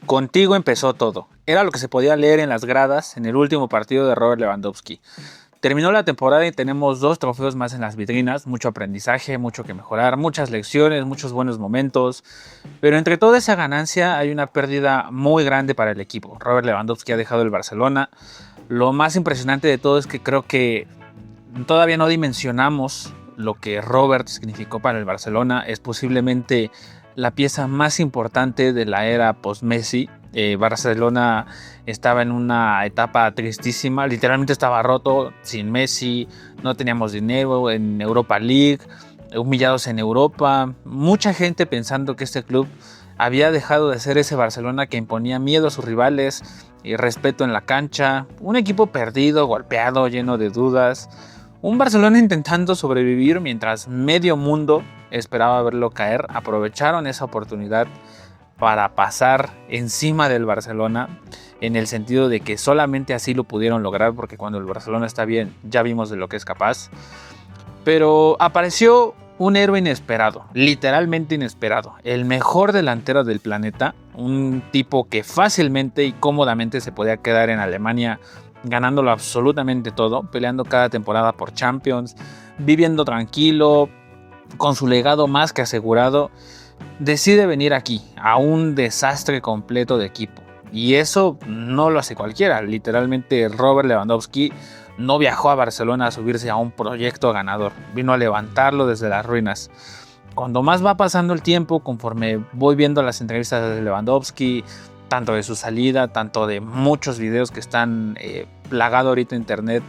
Contigo empezó todo. Era lo que se podía leer en las gradas en el último partido de Robert Lewandowski. Terminó la temporada y tenemos 2 trofeos más en las vitrinas, mucho aprendizaje, mucho que mejorar, muchas lecciones, muchos buenos momentos. Pero entre toda esa ganancia hay una pérdida muy grande para el equipo. Robert Lewandowski ha dejado el Barcelona. Lo más impresionante de todo es que creo que todavía no dimensionamos lo que Robert significó para el Barcelona. Es posiblemente la pieza más importante de la era post-Messi. Barcelona estaba en una etapa tristísima, literalmente estaba roto, sin Messi, no teníamos dinero en Europa League, humillados en Europa, mucha gente pensando que este club había dejado de ser ese Barcelona que imponía miedo a sus rivales y respeto en la cancha, un equipo perdido, golpeado, lleno de dudas, un Barcelona intentando sobrevivir mientras medio mundo esperaba verlo caer. Aprovecharon esa oportunidad para pasar encima del Barcelona, en el sentido de que solamente así lo pudieron lograr, porque cuando el Barcelona está bien ya vimos de lo que es capaz. Pero apareció un héroe inesperado, literalmente inesperado, el mejor delantero del planeta, un tipo que fácilmente y cómodamente se podía quedar en Alemania ganándolo absolutamente todo, peleando cada temporada por Champions, viviendo tranquilo, con su legado más que asegurado. Decide venir aquí, a un desastre completo de equipo. Y eso no lo hace cualquiera. Literalmente Robert Lewandowski no viajó a Barcelona a subirse a un proyecto ganador. Vino a levantarlo desde las ruinas. Cuando más va pasando el tiempo, conforme voy viendo las entrevistas de Lewandowski, tanto de su salida, tanto de muchos videos que están plagados ahorita en internet,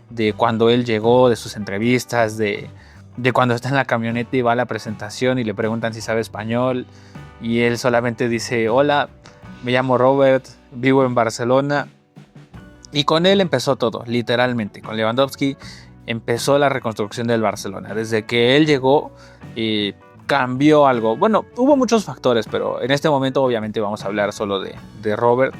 de cuando él llegó, de sus entrevistas, de cuando está en la camioneta y va a la presentación y le preguntan si sabe español y él solamente dice: hola, me llamo Robert, vivo en Barcelona. Y con él empezó todo, literalmente. Con Lewandowski empezó la reconstrucción del Barcelona. Desde que él llegó cambió algo. Bueno, hubo muchos factores, pero en este momento obviamente vamos a hablar solo de Robert.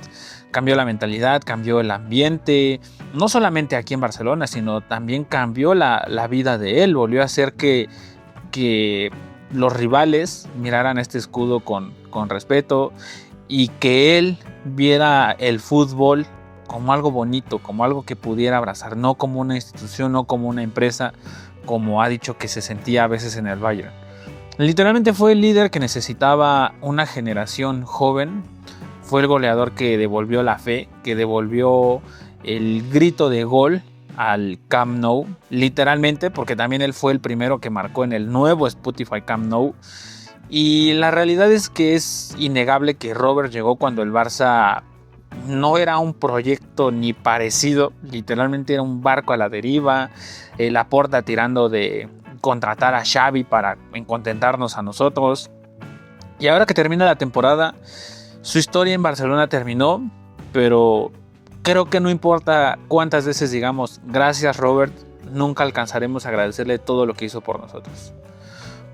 Cambió la mentalidad, cambió el ambiente, no solamente aquí en Barcelona, sino también cambió la vida de él. Volvió a hacer que los rivales miraran este escudo con respeto y que él viera el fútbol como algo bonito, como algo que pudiera abrazar, no como una institución, no como una empresa, como ha dicho que se sentía a veces en el Bayern. Literalmente fue el líder que necesitaba una generación joven. Fue el goleador que devolvió la fe, que devolvió el grito de gol al Camp Nou, literalmente, porque también él fue el primero que marcó en el nuevo Spotify Camp Nou. Y la realidad es que es innegable que Robert llegó cuando el Barça no era un proyecto ni parecido, literalmente era un barco a la deriva, Laporta tirando de contratar a Xavi para contentarnos a nosotros. Y ahora que termina la temporada, su historia en Barcelona terminó, pero creo que no importa cuántas veces digamos gracias Robert, nunca alcanzaremos a agradecerle todo lo que hizo por nosotros.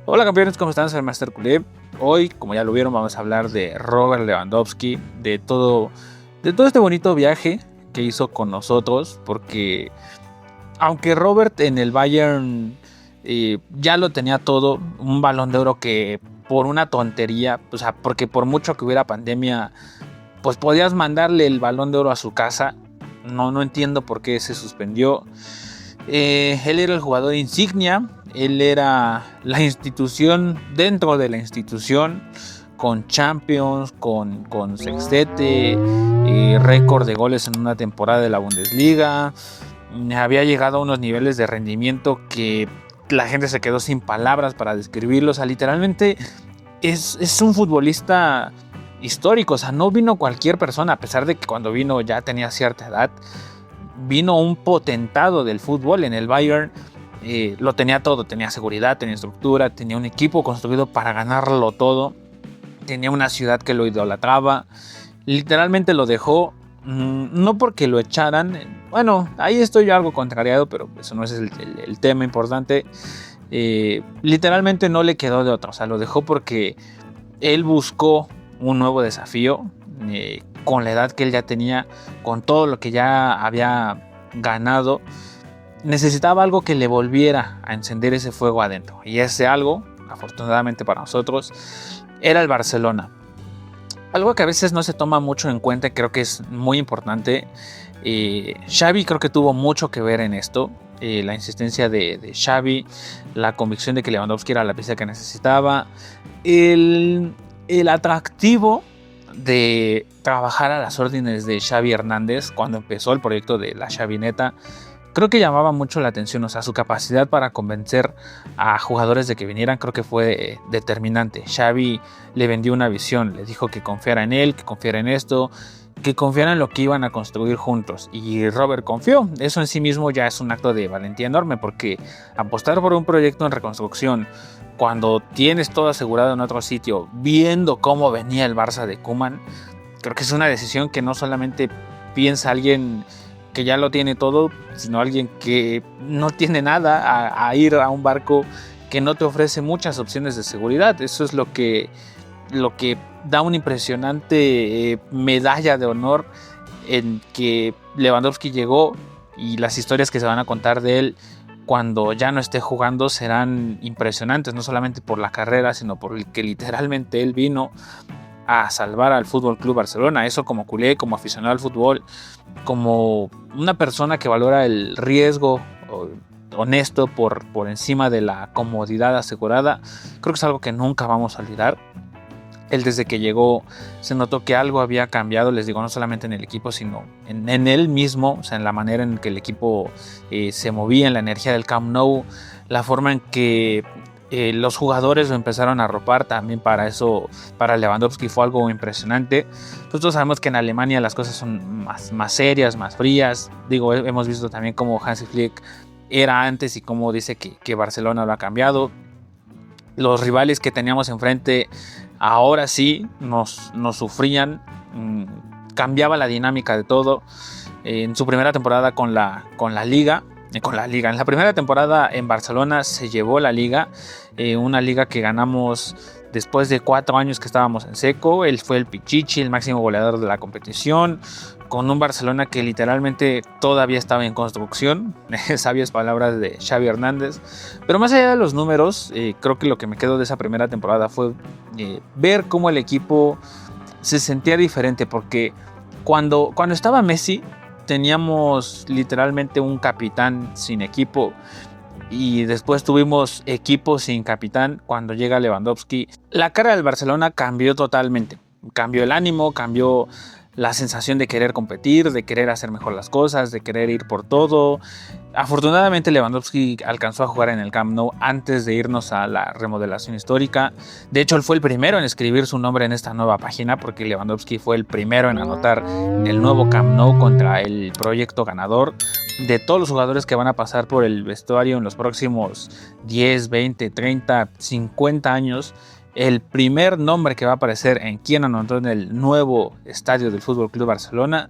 Hola campeones, ¿cómo están? Soy el Master Culé. Hoy, como ya lo vieron, vamos a hablar de Robert Lewandowski, de todo este bonito viaje que hizo con nosotros, porque aunque Robert en el Bayern ya lo tenía todo, un Balón de Oro que por una tontería, o sea, porque por mucho que hubiera pandemia, pues podías mandarle el Balón de Oro a su casa. No entiendo por qué se suspendió. Él era el jugador insignia, él era la institución dentro de la institución, con Champions, con sextete, récord de goles en una temporada de la Bundesliga. Había llegado a unos niveles de rendimiento que la gente se quedó sin palabras para describirlo. O sea, literalmente es un futbolista histórico. O sea, no vino cualquier persona, a pesar de que cuando vino ya tenía cierta edad. Vino un potentado del fútbol en el Bayern. Lo tenía todo, tenía seguridad, tenía estructura, tenía un equipo construido para ganarlo todo. Tenía una ciudad que lo idolatraba. Literalmente lo dejó. No porque lo echaran, bueno, ahí estoy yo algo contrariado, pero eso no es el tema importante. Literalmente no le quedó de otra, o sea, lo dejó porque él buscó un nuevo desafío, con la edad que él ya tenía, con todo lo que ya había ganado. Necesitaba algo que le volviera a encender ese fuego adentro, y ese algo, afortunadamente para nosotros, era el Barcelona. Algo que a veces no se toma mucho en cuenta, creo que es muy importante. Xavi creo que tuvo mucho que ver en esto. La insistencia de Xavi, la convicción de que Lewandowski era la pieza que necesitaba, el atractivo de trabajar a las órdenes de Xavi Hernández cuando empezó el proyecto de la Xavineta. Creo que llamaba mucho la atención, o sea, su capacidad para convencer a jugadores de que vinieran creo que fue determinante. Xavi le vendió una visión, le dijo que confiara en él, que confiara en esto, que confiara en lo que iban a construir juntos. Y Robert confió. Eso en sí mismo ya es un acto de valentía enorme, porque apostar por un proyecto en reconstrucción cuando tienes todo asegurado en otro sitio, viendo cómo venía el Barça de Koeman, creo que es una decisión que no solamente piensa alguien que ya lo tiene todo, sino alguien que no tiene nada, a ir a un barco que no te ofrece muchas opciones de seguridad. Eso es lo que da una impresionante medalla de honor en que Lewandowski llegó, y las historias que se van a contar de él cuando ya no esté jugando serán impresionantes, no solamente por la carrera, sino por el que literalmente él vino a salvar al Fútbol Club Barcelona. Eso como culé, como aficionado al fútbol, como una persona que valora el riesgo honesto por encima de la comodidad asegurada, creo que es algo que nunca vamos a olvidar. Él desde que llegó se notó que algo había cambiado, les digo, no solamente en el equipo, sino en él mismo, o sea, en la manera en que el equipo se movía, en la energía del Camp Nou, la forma en que los jugadores lo empezaron a arropar. También para eso, para Lewandowski fue algo impresionante. Nosotros sabemos que en Alemania las cosas son más serias, más frías. Digo, hemos visto también cómo Hansi Flick era antes y cómo dice que Barcelona lo ha cambiado. Los rivales que teníamos enfrente ahora sí nos sufrían, cambiaba la dinámica de todo. En su primera temporada con la Liga, en la primera temporada en Barcelona se llevó la Liga, una Liga que ganamos después de 4 años que estábamos en seco. Él fue el Pichichi, el máximo goleador de la competición, con un Barcelona que literalmente todavía estaba en construcción. Sabias palabras de Xavi Hernández. Pero más allá de los números, creo que lo que me quedó de esa primera temporada fue ver cómo el equipo se sentía diferente, porque cuando estaba Messi teníamos literalmente un capitán sin equipo, y después tuvimos equipo sin capitán. Cuando llega Lewandowski, la cara del Barcelona cambió totalmente, cambió el ánimo, cambió la sensación de querer competir, de querer hacer mejor las cosas, de querer ir por todo. Afortunadamente Lewandowski alcanzó a jugar en el Camp Nou antes de irnos a la remodelación histórica. De hecho, él fue el primero en escribir su nombre en esta nueva página, porque Lewandowski fue el primero en anotar en el nuevo Camp Nou contra el proyecto ganador. De todos los jugadores que van a pasar por el vestuario en los próximos 10, 20, 30, 50 años, el primer nombre que va a aparecer en quien anotó en el nuevo estadio del Fútbol Club Barcelona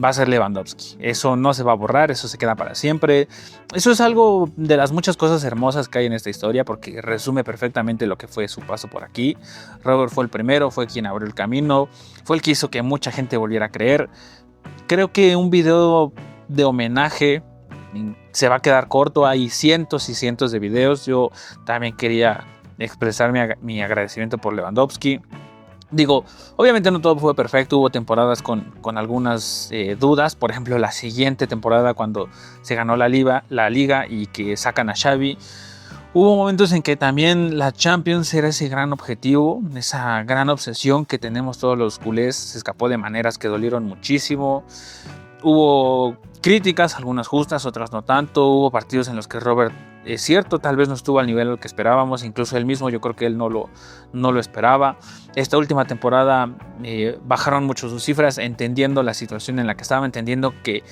va a ser Lewandowski. Eso no se va a borrar, eso se queda para siempre. Eso es algo de las muchas cosas hermosas que hay en esta historia, porque resume perfectamente lo que fue su paso por aquí. Robert fue el primero, fue quien abrió el camino, fue el que hizo que mucha gente volviera a creer. Creo que un video de homenaje se va a quedar corto, hay cientos y cientos de videos. Yo también quería expresar mi agradecimiento por Lewandowski. Digo, obviamente no todo fue perfecto, hubo temporadas con algunas dudas. Por ejemplo, la siguiente temporada, cuando se ganó la Liga y que sacan a Xavi, hubo momentos en que también la Champions era ese gran objetivo, esa gran obsesión que tenemos todos los culés. Se escapó de maneras que dolieron muchísimo. Hubo críticas, algunas justas, otras no tanto. Hubo partidos en los que Robert, es cierto, tal vez no estuvo al nivel al que esperábamos. Incluso él mismo, yo creo que él no lo esperaba. Esta última temporada bajaron mucho sus cifras, entendiendo la situación en la que estaba, entendiendo que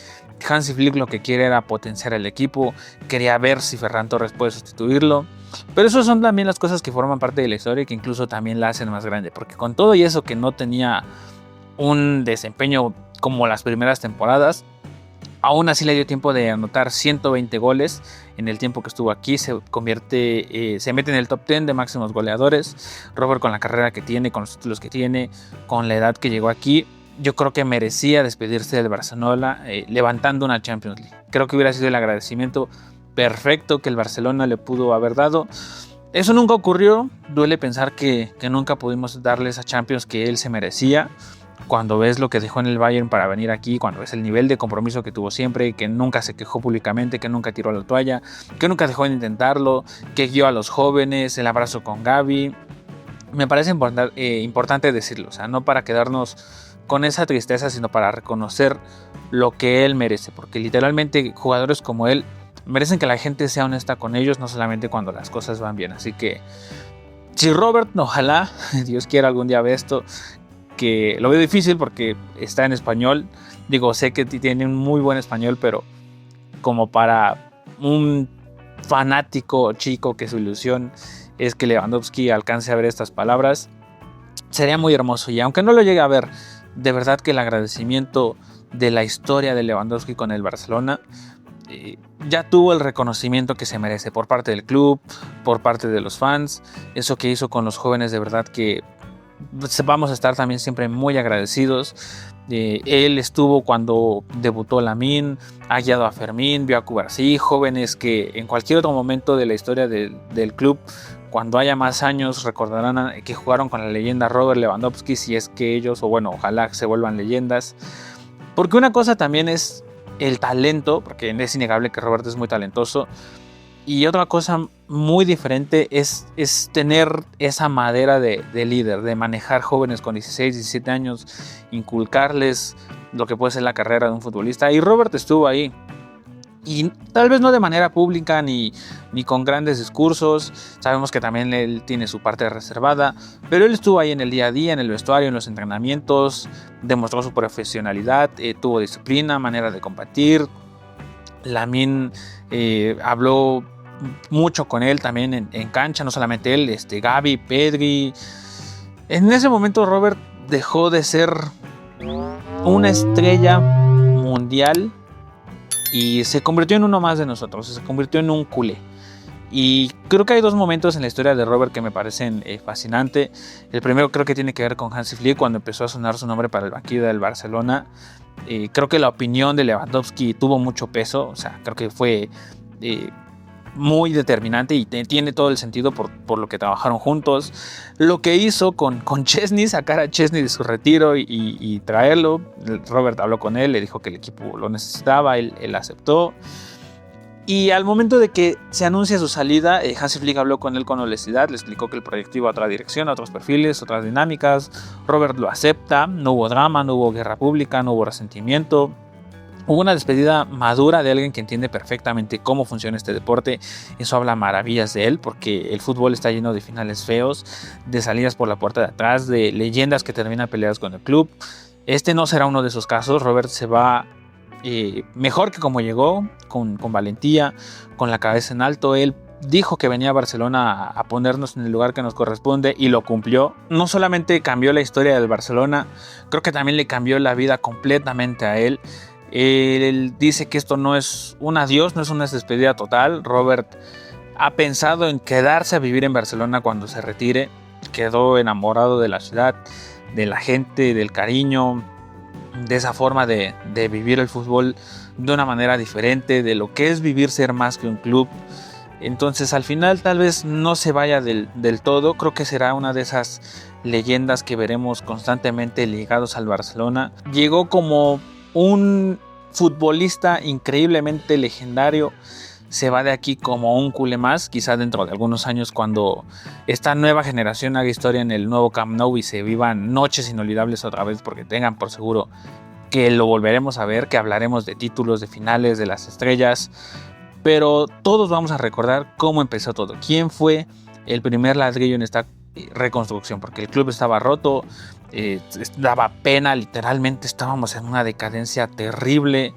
Hansi Flick lo que quiere era potenciar el equipo. Quería ver si Ferran Torres puede sustituirlo. Pero eso son también las cosas que forman parte de la historia y que incluso también la hacen más grande. Porque con todo y eso, que no tenía un desempeño como las primeras temporadas, aún así le dio tiempo de anotar 120 goles en el tiempo que estuvo aquí. Se mete en el top 10 de máximos goleadores. Robert, con la carrera que tiene, con los títulos que tiene, con la edad que llegó aquí, yo creo que merecía despedirse del Barcelona levantando una Champions League. Creo que hubiera sido el agradecimiento perfecto que el Barcelona le pudo haber dado. Eso nunca ocurrió. Duele pensar que nunca pudimos darle esa Champions que él se merecía. Cuando ves lo que dejó en el Bayern para venir aquí, cuando ves el nivel de compromiso que tuvo siempre, que nunca se quejó públicamente, que nunca tiró la toalla, que nunca dejó de intentarlo, que guió a los jóvenes, el abrazo con Gavi. Me parece importante decirlo, o sea, no para quedarnos con esa tristeza, sino para reconocer lo que él merece, porque literalmente jugadores como él merecen que la gente sea honesta con ellos, no solamente cuando las cosas van bien. Así que si Robert, ojalá Dios quiera algún día ver esto, que lo veo difícil porque está en español, digo, sé que tiene un muy buen español, pero como para un fanático chico que su ilusión es que Lewandowski alcance a ver estas palabras, sería muy hermoso. Y aunque no lo llegue a ver, de verdad que el agradecimiento de la historia de Lewandowski con el Barcelona ya tuvo el reconocimiento que se merece por parte del club, por parte de los fans. Eso que hizo con los jóvenes, de verdad que vamos a estar también siempre muy agradecidos. Él estuvo cuando debutó Lamine, ha guiado a Fermín, vio a Cubarsí, jóvenes que en cualquier otro momento de la historia del club, cuando haya más años, recordarán que jugaron con la leyenda Robert Lewandowski, si es que ellos, o bueno, ojalá se vuelvan leyendas. Porque una cosa también es el talento, porque es innegable que Robert es muy talentoso, y otra cosa muy diferente es tener esa madera de líder, de manejar jóvenes con 16, 17 años, inculcarles lo que puede ser la carrera de un futbolista. Y Robert estuvo ahí. Y tal vez no de manera pública ni con grandes discursos. Sabemos que también él tiene su parte reservada. Pero él estuvo ahí en el día a día, en el vestuario, en los entrenamientos. Demostró su profesionalidad, tuvo disciplina, manera de combatir. Lamine habló mucho con él también en cancha, no solamente él, Gavi, Pedri. En ese momento Robert dejó de ser una estrella mundial y se convirtió en uno más de nosotros, se convirtió en un culé. Y creo que hay dos momentos en la historia de Robert que me parecen fascinantes. El primero creo que tiene que ver con Hansi Flick, cuando empezó a sonar su nombre para el banquillo del Barcelona. Creo que la opinión de Lewandowski tuvo mucho peso, o sea, creo que fue muy determinante y tiene todo el sentido por lo que trabajaron juntos. Lo que hizo con Chesney, sacar a Chesney de su retiro y traerlo. Robert habló con él, le dijo que el equipo lo necesitaba, él aceptó. Y al momento de que se anuncia su salida, Hansi Flick habló con él con honestidad, le explicó que el proyecto iba a otra dirección, a otros perfiles, otras dinámicas. Robert lo acepta, no hubo drama, no hubo guerra pública, no hubo resentimiento. Hubo una despedida madura de alguien que entiende perfectamente cómo funciona este deporte. Eso habla maravillas de él, porque el fútbol está lleno de finales feos, de salidas por la puerta de atrás, de leyendas que terminan peleadas con el club. Este no será uno de esos casos. Robert se va mejor que como llegó, con valentía, con la cabeza en alto. Él dijo que venía a Barcelona a ponernos en el lugar que nos corresponde y lo cumplió. No solamente cambió la historia del Barcelona, creo que también le cambió la vida completamente a él. Él dice que esto no es un adiós, no es una despedida total. Robert ha pensado en quedarse a vivir en Barcelona cuando se retire. Quedó enamorado de la ciudad, de la gente, del cariño, de esa forma de vivir el fútbol de una manera diferente, de lo que es vivir ser más que un club. Entonces al final tal vez no se vaya del todo. Creo que será una de esas leyendas que veremos constantemente ligados al Barcelona. Llegó como un futbolista increíblemente legendario, se va de aquí como un culé más, quizá dentro de algunos años cuando esta nueva generación haga historia en el nuevo Camp Nou y se vivan noches inolvidables otra vez, porque tengan por seguro que lo volveremos a ver, que hablaremos de títulos, de finales, de las estrellas, pero todos vamos a recordar cómo empezó todo, quién fue el primer ladrillo en esta reconstrucción, porque el club estaba roto, daba pena, literalmente estábamos en una decadencia terrible,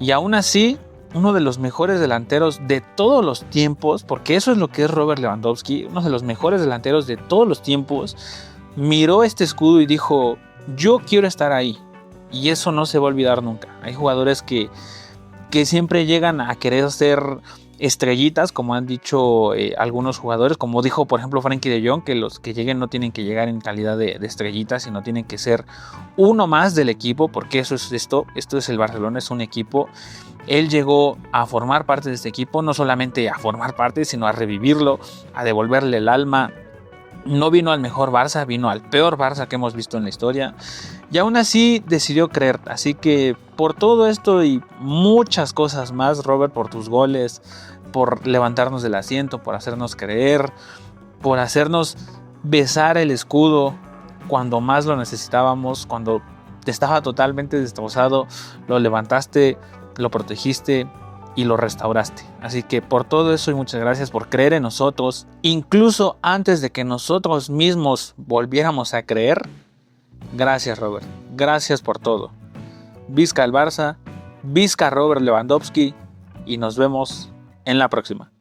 y aún así uno de los mejores delanteros de todos los tiempos, porque eso es lo que es Robert Lewandowski, uno de los mejores delanteros de todos los tiempos, miró este escudo y dijo: yo quiero estar ahí, y eso no se va a olvidar nunca. Hay jugadores que siempre llegan a querer ser estrellitas, como han dicho algunos jugadores, como dijo por ejemplo Frenkie de Jong, que los que lleguen no tienen que llegar en calidad de estrellitas, sino tienen que ser uno más del equipo, porque eso es esto es el Barcelona, es un equipo. Él llegó a formar parte de este equipo, no solamente a formar parte, sino a revivirlo, a devolverle el alma. No vino al mejor Barça, vino al peor Barça que hemos visto en la historia. Y aún así decidió creer. Así que por todo esto y muchas cosas más, Robert, por tus goles, por levantarnos del asiento, por hacernos creer, por hacernos besar el escudo cuando más lo necesitábamos, cuando estaba totalmente destrozado, lo levantaste, lo protegiste y lo restauraste. Así que por todo eso y muchas gracias por creer en nosotros, incluso antes de que nosotros mismos volviéramos a creer. Gracias, Robert, gracias por todo. Visca el Barça, visca Robert Lewandowski y nos vemos en la próxima.